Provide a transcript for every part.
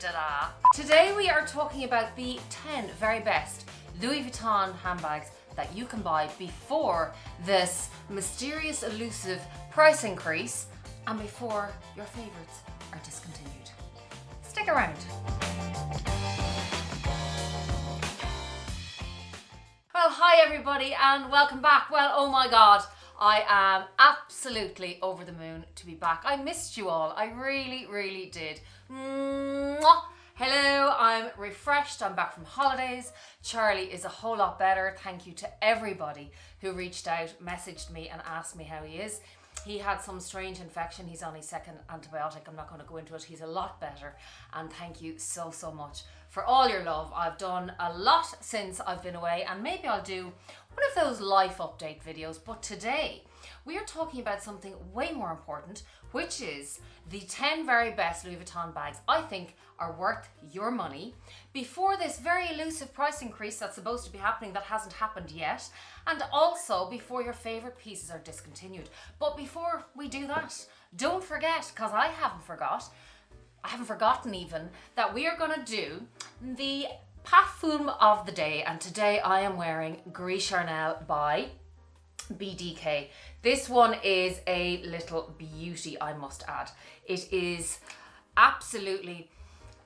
da-da. Today we are talking about the 10 very best Louis Vuitton handbags that you can buy before this mysterious, elusive price increase and before your favorites are discontinued. Stick around. Well, hi everybody and welcome back. Well, oh my God, I am absolutely over the moon to be back. I missed you all. I really, really did. Mwah. Hello, I'm refreshed. I'm back from holidays. Charlie is a whole lot better. Thank you to everybody who reached out, messaged me and asked me how he is. He had some strange infection. He's on his second antibiotic. I'm not going to go into it. He's a lot better. And thank you so, so much for all your love. I've done a lot since I've been away, and maybe I'll do one of those life update videos. But today we are talking about something way more important, which is the 10 very best Louis Vuitton bags I think are worth your money before this very elusive price increase that's supposed to be happening that hasn't happened yet, and also before your favorite pieces are discontinued. But before we do that, don't forget, because I haven't forgotten even, that we are going to do the Perfume of the day, and today I am wearing Gris Charnel by BDK. This one is a little beauty, I must add. It is absolutely,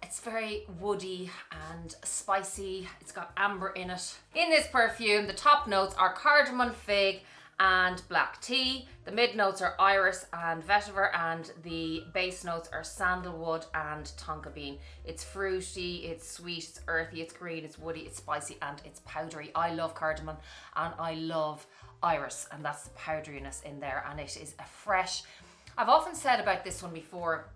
it's very woody and spicy. It's got amber in it. In this perfume, the top notes are cardamom, fig and black tea. The mid notes are iris and vetiver, and the base notes are sandalwood and tonka bean. It's fruity, it's sweet, it's earthy, it's green, it's woody, it's spicy and it's powdery. I love cardamom and I love iris, and that's the powderiness in there, and it is a fresh, I've often said about this one before,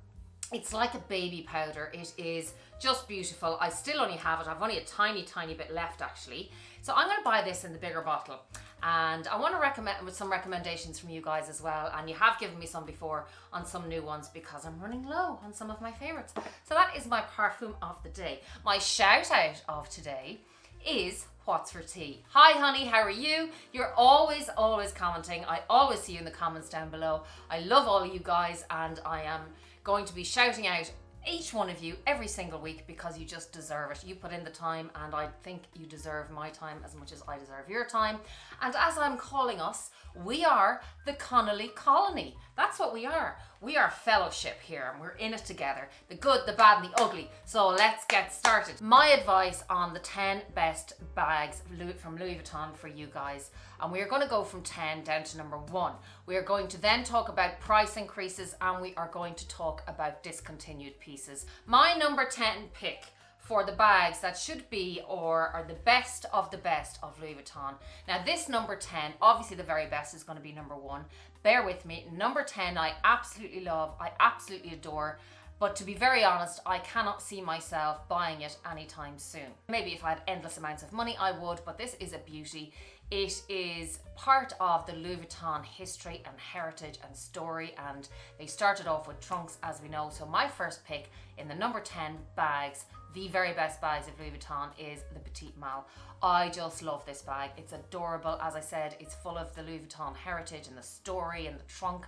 it's like a baby powder. It is just beautiful. I still only have it. I've only a tiny bit left actually. So I'm going to buy this in the bigger bottle, and I want to recommend with some recommendations from you guys as well, and you have given me some before on some new ones because I'm running low on some of my favorites. So that is my Perfume of the day. My shout out of today is What's for Tea. Hi honey, how are you? You're always commenting. I always see you in the comments down below. I love all of you guys, and I am going to be shouting out each one of you every single week because you just deserve it. You put in the time, and I think you deserve my time as much as I deserve your time. And as I'm calling us, we are the Connolly Colony. That's what we are. We are fellowship here, and we're in it together. The good, the bad, and the ugly. So let's get started. My advice on the 10 best bags from Louis Vuitton for you guys. And we are going to go from 10 down to number 1. We are going to then talk about price increases, and we are going to talk about discontinued pieces. My number 10 pick for the bags that should be or are the best of Louis Vuitton. Now this number 10, obviously the very best is going to be number 1. Bear with me. Number 10 I absolutely love, I absolutely adore, but to be very honest, I cannot see myself buying it anytime soon. Maybe if I had endless amounts of money I would, but this is a beauty. It is part of the Louis Vuitton history and heritage and story, and they started off with trunks, as we know. So my first pick in the number 10 bags, the very best bags of Louis Vuitton, is the Petite Mal. I just love this bag. It's adorable. As I said, it's full of the Louis Vuitton heritage and the story and the trunk,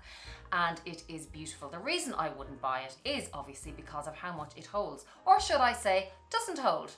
and it is beautiful. The reason I wouldn't buy it is obviously because of how much it holds, or should I say doesn't hold.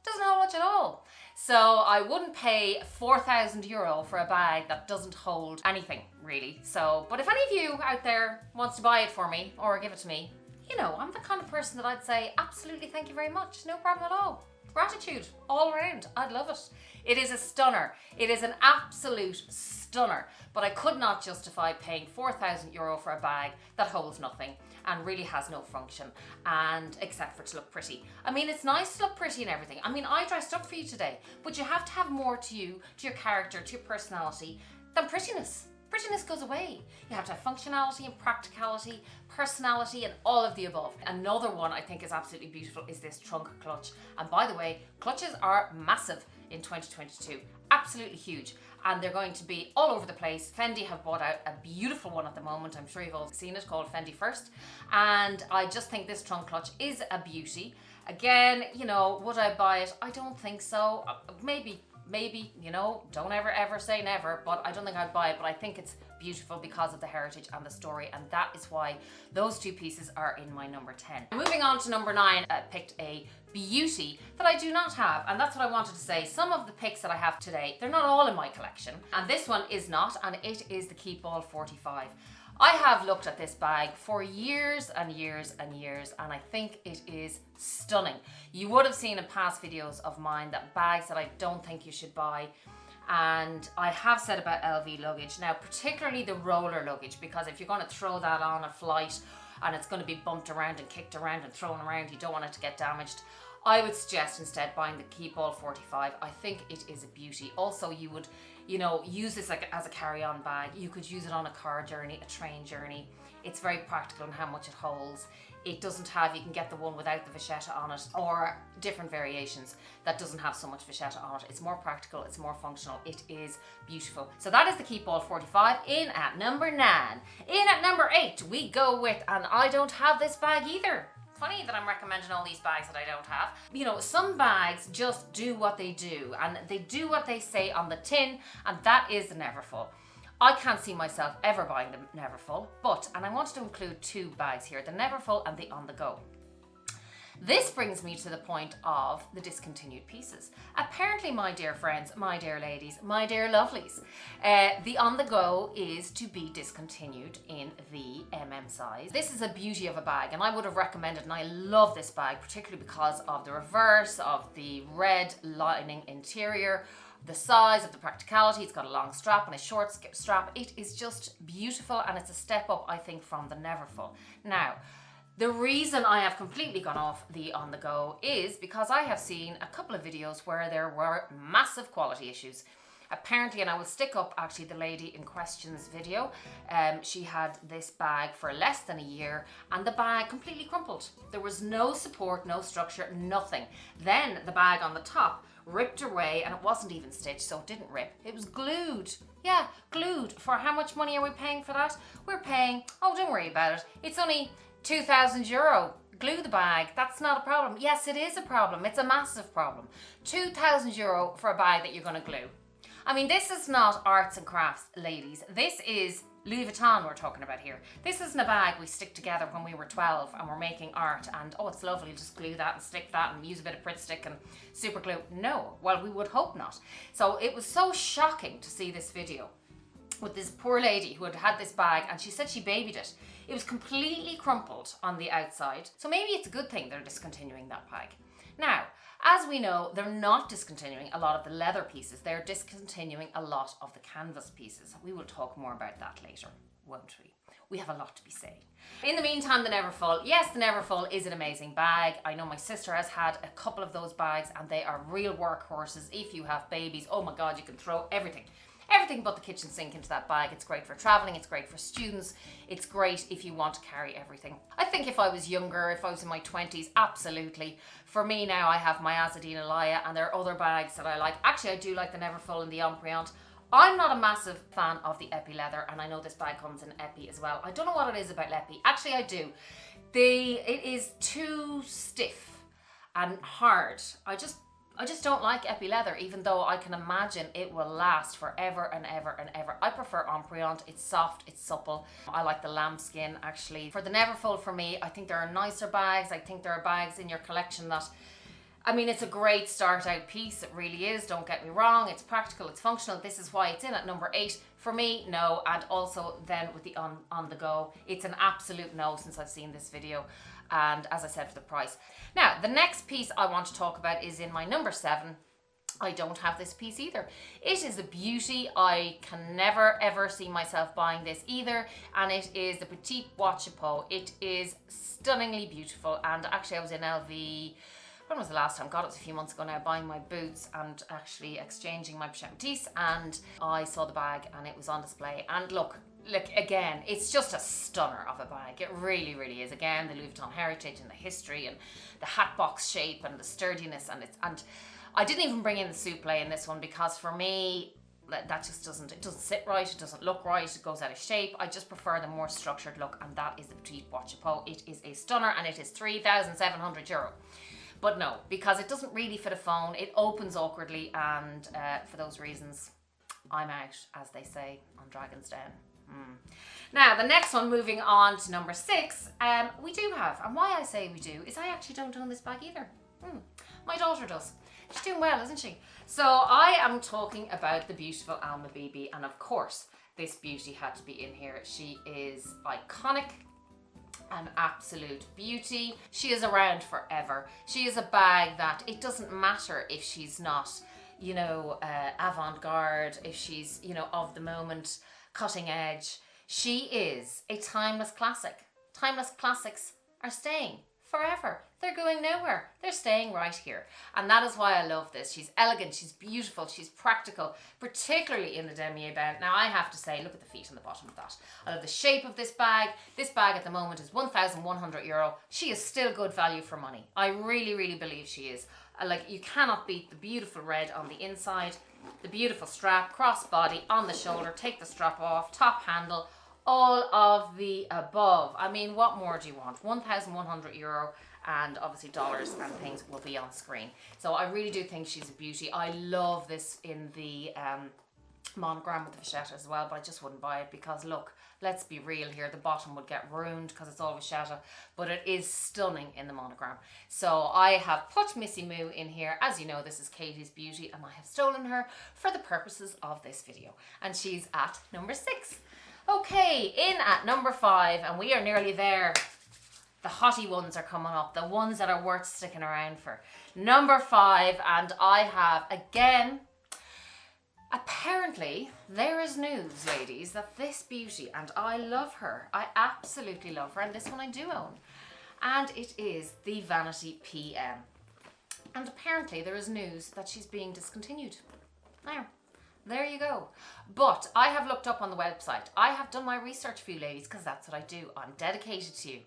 Doesn't hold much at all. So I wouldn't pay €4,000 for a bag that doesn't hold anything really. So, but if any of you out there wants to buy it for me or give it to me, you know, I'm the kind of person that I'd say absolutely, thank you very much, no problem at all. Gratitude all around. I'd love it. It is a stunner. It is an absolute stunner. But I could not justify paying €4,000 for a bag that holds nothing and really has no function, and except for to look pretty. I mean, it's nice to look pretty and everything. I mean, I dressed up for you today, but you have to have more to you, to your character, to your personality than prettiness. Prettiness goes away. You have to have functionality and practicality, personality, and all of the above. Another one I think is absolutely beautiful is this trunk clutch. And by the way, clutches are massive in 2022. Absolutely huge. And they're going to be all over the place. Fendi have brought out a beautiful one at the moment. I'm sure you've all seen it, called Fendi First. And I just think this trunk clutch is a beauty. Again, you know, would I buy it? I don't think so. Maybe maybe, you know, don't ever say never, but I don't think I'd buy it, but I think it's beautiful because of the heritage and the story, and that is why those two pieces are in my number 10. Moving on to number 9, I picked a beauty that I do not have, and that's what I wanted to say. Some of the picks that I have today, they're not all in my collection, and this one is not, and it is the Keepall 45. I have looked at this bag for years and years and years, and I think it is stunning. You would have seen in past videos of mine that bags that I don't think you should buy, and I have said about LV luggage. Now, particularly the roller luggage, because if you're going to throw that on a flight and it's going to be bumped around and kicked around and thrown around, you don't want it to get damaged. I would suggest instead buying the Keepall 45. I think it is a beauty. Also, you would, you know, use this like as a carry-on bag. You could use it on a car journey, a train journey. It's very practical in how much it holds. It doesn't have, you can get the one without the vachetta on it, or different variations that doesn't have so much vachetta on it. It's more practical, it's more functional, it is beautiful. So that is the Keepall 45 in at number 9. In at number 8, we go with, and I don't have this bag either. Funny that I'm recommending all these bags that I don't have. You know, some bags just do what they do, and they do what they say on the tin, and that is the Neverfull. I can't see myself ever buying the Neverfull, but, and I wanted to include 2 bags here, the Neverfull and the On The Go. This brings me to the point of the discontinued pieces. Apparently, my dear friends, my dear ladies, my dear lovelies, the On The Go is to be discontinued in the MM size. This is a beauty of a bag, and I would have recommended, and I love this bag, particularly because of the reverse, of the red lining interior, the size, of the practicality. It's got a long strap and a short strap. It is just beautiful, and it's a step up, I think, from the Neverfull. Now, the reason I have completely gone off the On The Go is because I have seen a couple of videos where there were massive quality issues. Apparently, and I will stick up actually the lady in question's video, she had this bag for less than a year and the bag completely crumpled. There was no support, no structure, nothing. Then the bag on the top ripped away, and it wasn't even stitched, so it didn't rip. It was glued. Yeah, glued. For how much money are we paying for that? We're paying, oh, don't worry about it. It's only €2,000. Glue the bag. That's not a problem. Yes, it is a problem. It's a massive problem. €2,000 for a bag that you're going to glue. I mean, this is not arts and crafts, ladies. This is Louis Vuitton we're talking about here. This isn't a bag we stick together when we were 12 and we're making art and, oh, it's lovely, just glue that and stick that and use a bit of Pritt stick and super glue. No, well, we would hope not. So it was so shocking to see this video with this poor lady who had had this bag, and she said she babied it. It was completely crumpled on the outside. So maybe it's a good thing they're discontinuing that bag. Now, as we know, they're not discontinuing a lot of the leather pieces. They're discontinuing a lot of the canvas pieces. We will talk more about that later, won't we? We have a lot to be saying. In the meantime, the Neverfull. Yes, the Neverfull is an amazing bag. I know my sister has had a couple of those bags, and they are real workhorses. If you have babies, oh my God, you can throw everything but the kitchen sink into that bag. It's great for traveling, it's great for students, it's great if you want to carry everything. I think if I was younger, if I was in my 20s, absolutely. For me now, I have my Azadine Alaya, and there are other bags that I like. Actually, I do like the Neverfull and the Empreinte. I'm not a massive fan of the Epi leather, and I know this bag comes in Epi as well. I don't know what it is about Epi. Actually, I do. It is too stiff and hard. I just don't like Epi leather, even though I can imagine it will last forever and ever and ever. I prefer Empreinte. It's soft, it's supple. I like the lambskin, actually. For the Neverfull, for me, I think there are nicer bags. I think there are bags in your collection that, I mean, it's a great start out piece. It really is, don't get me wrong. It's practical, it's functional. This is why it's in at number 8. For me, no. And also then with the on the go, it's an absolute no since I've seen this video. And as I said, for the price. Now, the next piece I want to talk about is in my number 7. I don't have this piece either. It is a beauty. I can never ever see myself buying this either, and it is the Petite Watchapo. It is stunningly beautiful, and actually I was in LV, when was the last time? God, it was a few months ago now, buying my boots and actually exchanging my pajamas, and I saw the bag and it was on display, and look, again, it's just a stunner of a bag. It really, really is. Again, the Louis Vuitton heritage and the history and the hat box shape and the sturdiness, and I didn't even bring in the souffle in this one because for me, that just doesn't sit right, it doesn't look right, it goes out of shape. I just prefer the more structured look, and that is the Petite Watchapo. It is a stunner, and it is €3,700. But no, because it doesn't really fit a phone. It opens awkwardly, and for those reasons, I'm out, as they say on Dragon's Den. Now, the next one, moving on to number 6, we do have, and why I say we do, is I actually don't own this bag either. My daughter does. She's doing well, isn't she? So I am talking about the beautiful Alma BB, and of course, this beauty had to be in here. She is iconic, an absolute beauty. She is around forever. She is a bag that it doesn't matter if she's not, you know, avant-garde, if she's, you know, of the moment, cutting edge. She is a timeless classic. Timeless classics are staying forever. They're going nowhere. They're staying right here. And that is why I love this. She's elegant, she's beautiful, she's practical, particularly in the demier band. Now I have to say, look at the feet on the bottom of that. I love the shape of this bag. This bag at the moment is €1,100. She is still good value for money. I really, really believe she is. Like, you cannot beat the beautiful red on the inside, the beautiful strap, crossbody on the shoulder, take the strap off, top handle, all of the above. I mean, what more do you want? €1,100, and obviously dollars and things will be on screen. So I really do think she's a beauty. I love this in the monogram with the vachetta as well, but I just wouldn't buy it because, look, let's be real here, the bottom would get ruined because it's all vachetta, but it is stunning in the monogram. So I have put Missy Moo in here. As you know, this is Katie's beauty, and I have stolen her for the purposes of this video, and she's at number 6. Okay, in at number 5, and we are nearly there. The hottie ones are coming up, the ones that are worth sticking around for. Number 5, and I have, again, apparently there is news, ladies, that this beauty, and I love her, I absolutely love her, and this one I do own, and it is the Vanity PM. And apparently there is news that she's being discontinued. Now, there you go. But I have looked up on the website. I have done my research for you ladies, because that's what I do. I'm dedicated to you.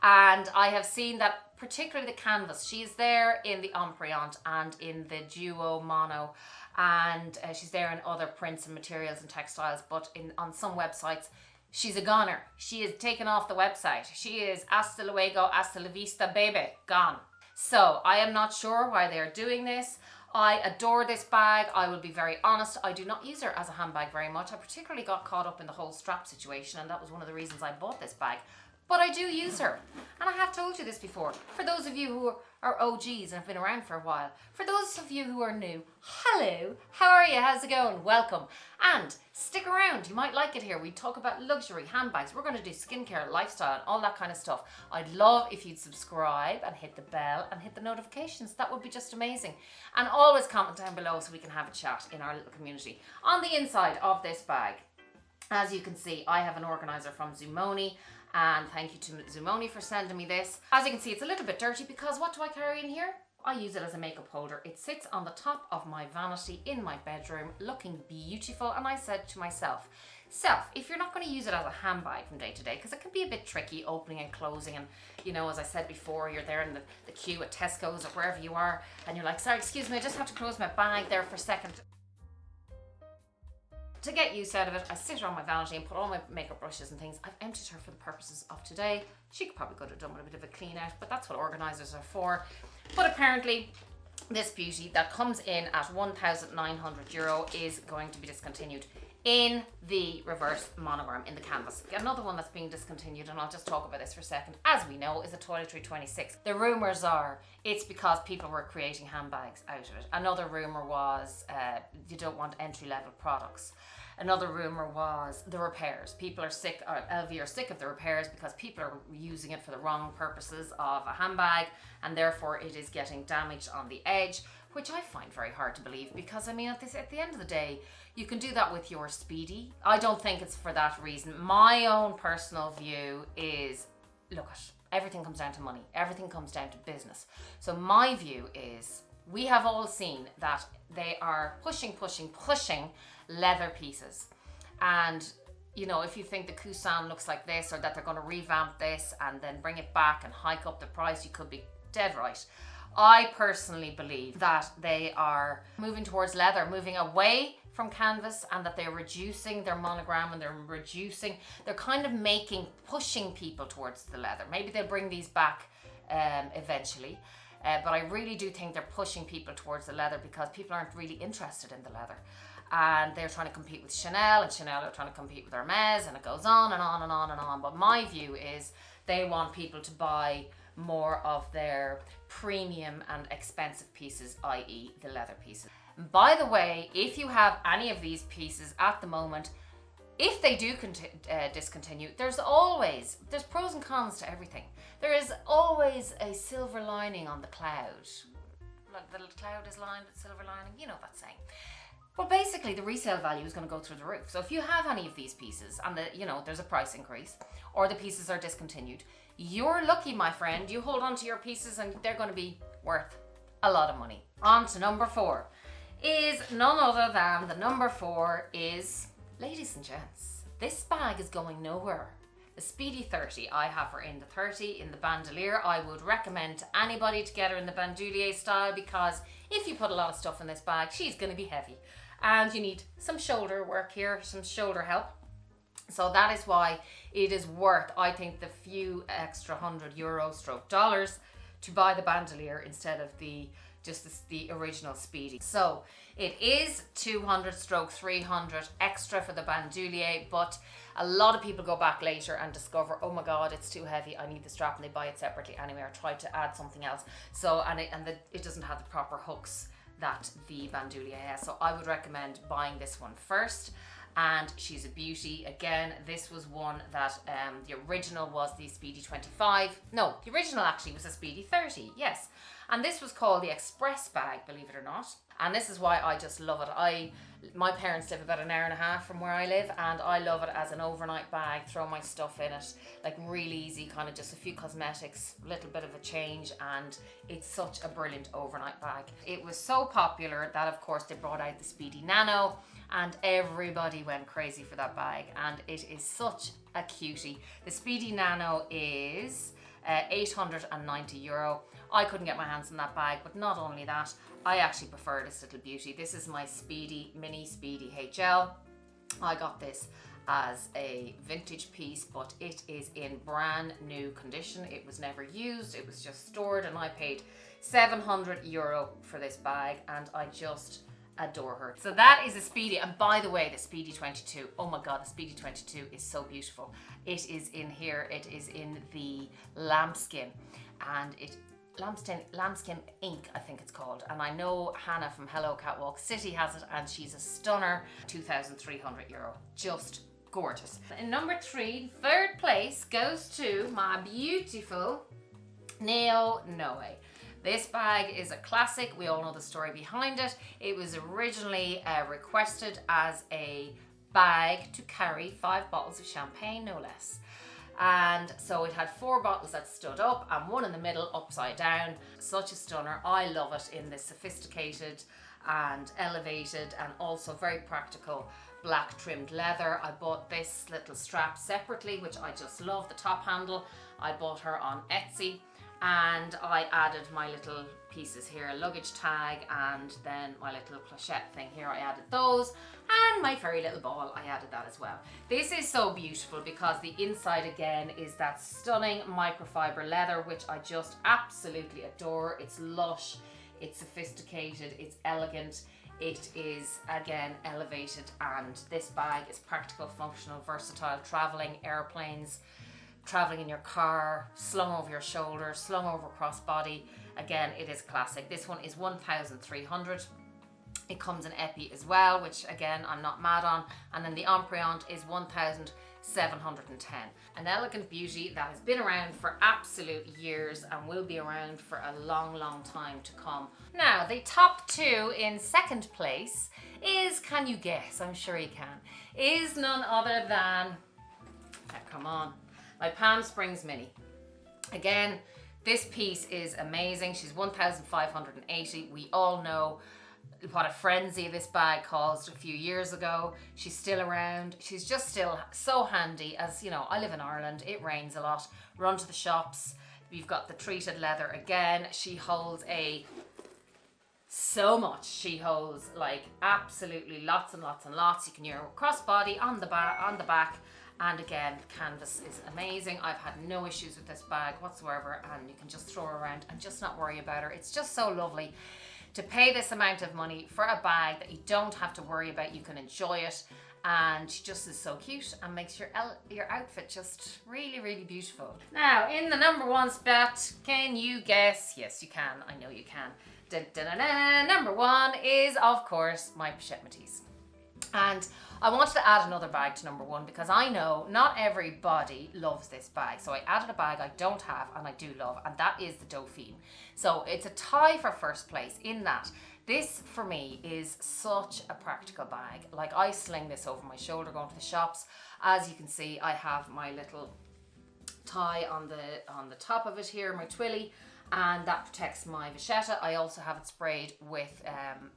And I have seen that particularly the canvas, she is there in the Empreinte and in the Duo Mono, and she's there in other prints and materials and textiles, but on some websites, she's a goner. She is taken off the website. She is hasta luego, hasta la vista, baby, gone. So I am not sure why they're doing this. I adore this bag. I will be very honest, I do not use her as a handbag very much. I particularly got caught up in the whole strap situation, and that was one of the reasons I bought this bag. But I do use her. And I have told you this before. For those of you who are OGs and have been around for a while, for those of you who are new, hello, how are you? How's it going? Welcome. And stick around, you might like it here. We talk about luxury, handbags, we're going to do skincare, lifestyle, and all that kind of stuff. I'd love if you'd subscribe and hit the bell and hit the notifications. That would be just amazing. And always comment down below so we can have a chat in our little community. On the inside of this bag, as you can see, I have an organizer from Zumoni, and thank you to Zumoni for sending me this. As you can see, it's a little bit dirty because what do I carry in here? I use it as a makeup holder. It sits on the top of my vanity in my bedroom, looking beautiful, and I said to myself, if you're not going to use it as a handbag from day to day, because it can be a bit tricky opening and closing, and you know, as I said before, you're there in the queue at Tesco's or wherever you are, and you're like, sorry, excuse me, I just have to close my bag there for a second. To get use out of it, I sit her on my vanity and put all my makeup brushes and things. I've emptied her for the purposes of today. She could probably have done with a bit of a clean out, but that's what organisers are for. But apparently, this beauty that comes in at €1,900 is going to be discontinued in the reverse monogram in the canvas. Another one that's being discontinued, and I'll just talk about this for a second, as we know, is a Toiletry 26. The rumours are it's because people were creating handbags out of it. Another rumour was you don't want entry-level products. Another rumour was the repairs. People are sick, or LV are sick of the repairs because people are using it for the wrong purposes of a handbag, and therefore it is getting damaged on the edge, which I find very hard to believe because, I mean, at the end of the day, you can do that with your Speedy. I don't think it's for that reason. My own personal view is, look, everything comes down to money. Everything comes down to business. So my view is, we have all seen that they are pushing leather pieces. And, you know, if you think the Coussin looks like this, or that they're going to revamp this and then bring it back and hike up the price, you could be dead right. I personally believe that they are moving towards leather, moving away from canvas, and that they're reducing their monogram, and they're kind of pushing people towards the leather. Maybe they'll bring these back eventually. but I really do think they're pushing people towards the leather because people aren't really interested in the leather. And they're trying to compete with Chanel, and Chanel are trying to compete with Hermes, and it goes on and on and on and on. But my view is they want people to buy more of their premium and expensive pieces, i.e. the leather pieces. And by the way, if you have any of these pieces at the moment, if they do discontinue, there's pros and cons to everything. There is always a silver lining on the cloud. Like the cloud is lined with silver lining, you know that saying. Well, basically the resale value is going to go through the roof. So if you have any of these pieces and there's a price increase or the pieces are discontinued, you're lucky, my friend. You hold on to your pieces and they're going to be worth a lot of money. On to number 4 is none other than ladies and gents, this bag is going nowhere. The Speedy 30. I have her in the 30 in the bandolier. I would recommend to anybody to get her in the bandolier style because if you put a lot of stuff in this bag, she's going to be heavy. And you need some shoulder work here, some shoulder help. So that is why it is worth, I think, the few extra €100/dollars to buy the bandolier instead of the original Speedy. So it is 200/300 extra for the bandolier, but a lot of people go back later and discover, oh my god, it's too heavy, I need the strap, and they buy it separately anyway or try to add something else. So it doesn't have the proper hooks that the bandolier has. So I would recommend buying this one first. And she's a beauty. Again, this was one that the original was the Speedy 25. No, the original actually was a Speedy 30, yes. And this was called the Express bag, believe it or not. And this is why I just love it. My parents live about an hour and a half from where I live, and I love it as an overnight bag. Throw my stuff in it, like really easy, kind of just a few cosmetics, a little bit of a change, and it's such a brilliant overnight bag. It was so popular that of course they brought out the Speedy Nano, and everybody went crazy for that bag, and it is such a cutie. The Speedy Nano is €890. I couldn't get my hands on that bag, but not only that, I actually prefer this little beauty. This is my Speedy, mini Speedy HL. I got this as a vintage piece, but it is in brand new condition. It was never used, it was just stored, and I paid €700 for this bag, and I just adore her. So that is a Speedy, and by the way, the Speedy 22, oh my god, the Speedy 22 is so beautiful. It is in here, it is in the lambskin, and lambskin ink, I think it's called, and I know Hannah from Hello Catwalk City has it, and she's a stunner. €2,300, just gorgeous. In number 3, third place goes to my beautiful Neo Noe. This bag is a classic. We all know the story behind it. It was originally requested as a bag to carry 5 bottles of champagne, no less. And so it had 4 bottles that stood up and one in the middle upside down. Such a stunner. I love it in this sophisticated and elevated and also very practical black trimmed leather. I bought this little strap separately, which I just love, the top handle. I bought her on Etsy, and I added my little pieces here, luggage tag, and then my little clochette thing here, I added those, and my fairy little ball, I added that as well. This is so beautiful because the inside again is that stunning microfiber leather, which I just absolutely adore. It's lush, it's sophisticated, it's elegant, it is again elevated, and this bag is practical, functional, versatile, traveling, airplanes, traveling in your car, slung over your shoulder, slung over crossbody. Again, it is classic. This one is 1,300. It comes in epi as well, which again I'm not mad on, and then the Empreinte is 1,710. An elegant beauty that has been around for absolute years and will be around for a long, long time to come. Now, the top 2 in second place is, can you guess? I'm sure you can. Is none other than, come on, my Palm Springs Mini. Again, this piece is amazing. She's 1,580. We all know what a frenzy this bag caused a few years ago. She's still around. She's just still so handy. As you know, I live in Ireland. It rains a lot. Run to the shops. We've got the treated leather again. She holds so much. She holds like absolutely lots and lots and lots. You can use her crossbody on the back. And again, the canvas is amazing. I've had no issues with this bag whatsoever, and you can just throw her around and just not worry about her. It's just so lovely to pay this amount of money for a bag that you don't have to worry about. You can enjoy it, and she just is so cute and makes your outfit just really, really beautiful. Now, in the number one spot, can you guess? Yes, you can. I know you can. Dun, dun, dun, dun. Number one is, of course, my Petite Mal. And I wanted to add another bag to number one because I know not everybody loves this bag. So I added a bag I don't have and I do love, and that is the Dauphine. So it's a tie for first place in that this, for me, is such a practical bag. Like, I sling this over my shoulder going to the shops. As you can see, I have my little tie on the top of it here, my twilly, and that protects my vachetta. I also have it sprayed with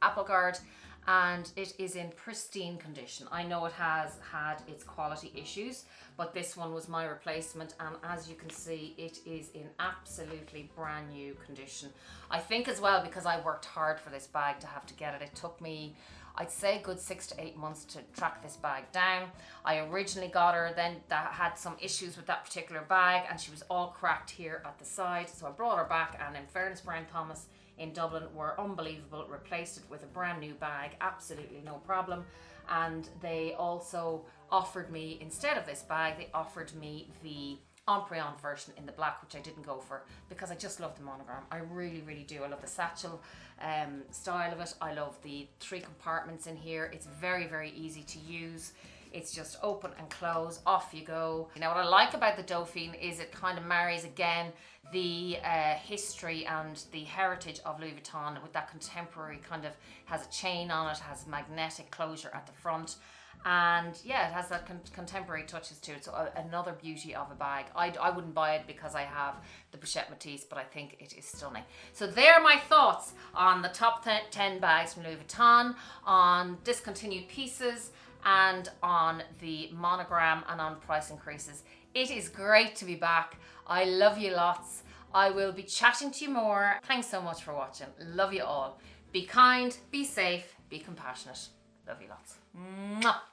Apple Guard, and it is in pristine condition. I know it has had its quality issues, but this one was my replacement, and as you can see, it is in absolutely brand new condition. I think as well, because I worked hard for this bag to have to get it. It took me, I'd say, a good 6 to 8 months to track this bag down. I originally got her, then that had some issues with that particular bag, and she was all cracked here at the side. So I brought her back, and in fairness, Brown Thomas in Dublin were unbelievable, replaced it with a brand new bag, absolutely no problem. And they also offered me, instead of this bag, they offered me the Empreon version in the black, which I didn't go for because I just love the monogram. I really, really do. I love the satchel style of it. I love the 3 compartments in here. It's very, very easy to use. It's just open and close, off you go. Now, what I like about the Dauphine is it kind of marries again the history and the heritage of Louis Vuitton with that contemporary kind of, has a chain on it, has magnetic closure at the front. And yeah, it has that contemporary touches to it. So another beauty of a bag. I wouldn't buy it because I have the Petite Mal, but I think it is stunning. So there are my thoughts on the top 10 bags from Louis Vuitton, on discontinued pieces, and on the monogram, and on price increases. It is great to be back. I love you lots. I will be chatting to you more. Thanks so much for watching. Love you all. Be kind, be safe, be compassionate. Love you lots. Mwah.